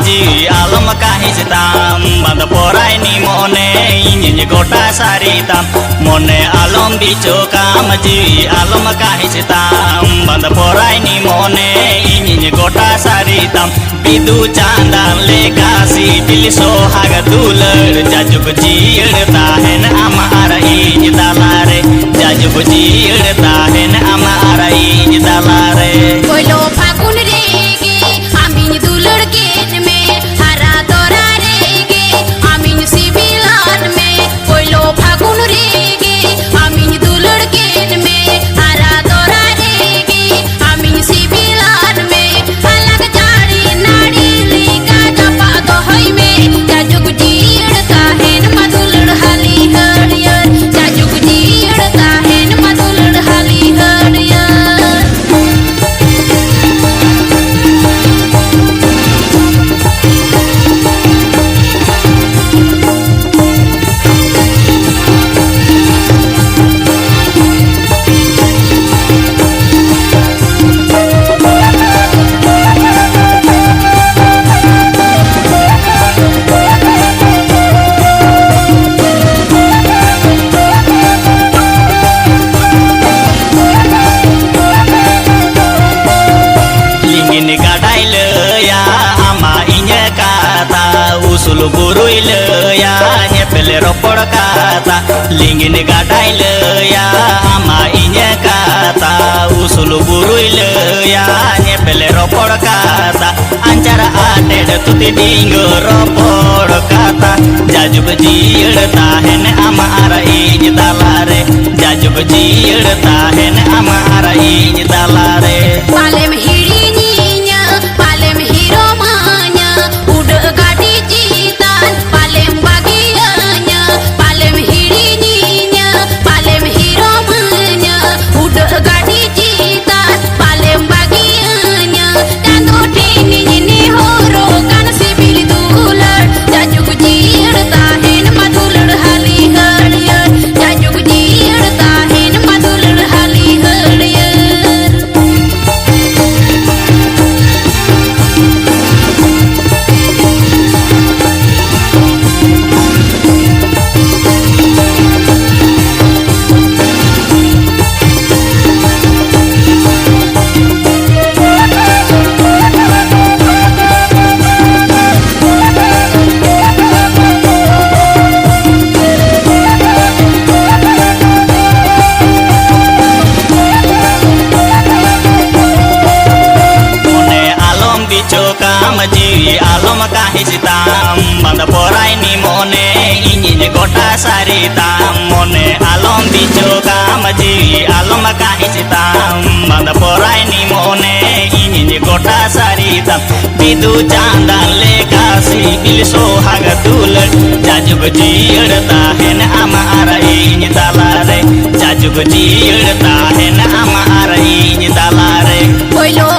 जी आलम काहिजताम बंद पोराय नि मोने इन गोटा सारिताम मोने आलम बिचो काम जी आलम काहिजताम बंद पोराय नि मोने इन गोटा सारिताम बिदु चांदान लेकासी बिल सोहाग दुलर जाजुग जीड़ता है न अमारा इन दलारे जाजुग जीड़ता है न अमारा इन दलारे कोइलो फागुन रेगे आमिन दुलड़ के में हरा तोरा रेगे आमिन सिबिलान में कोइलो फागुन रेगे आमिन दुलड़ के में हरा तोरा रेगे आमिन सिबिलान में अलग जाड़ी नाड़ी लेका जपा तो होई में जाजुग जीड़ता है न मधुलड़ हाली हरियर जाजुग जीड़ता है न मधुलड़ हाली हरियर usul buruil ya nyepele ropor kata lingin gadail ya ama inya kata usul buruil ya nyepele ropor kata ancara aded tuti dinggo ropor kata jajub jiirta hen ama ara inya dalare jajub jiirta hen ama ara inya dalare palem hirinya palem hiromanya udah gadi jitan palem bagiannya palem hirinya palem hiromanya udah gadi jitan palem bagiannya dan tini ini horo kan sibil dular jajuk jirta hen madulur hali harier jajuk jirta hen madulur hali harier जी आलम काहिजताम बंद पोराय नि मोने इनिन गोटा सारिताम मोने आलम बिचो काम जी आलम काहिजताम बंद पोराय नि मोने इनिन गोटा सारिताम बिदु चांदान लेकासी बिल सोहाग दुलर जाजुग जीड़ता है न अमारा इन दलारे जाजुग जीड़ता है न अमारा इन दलारे कोइलो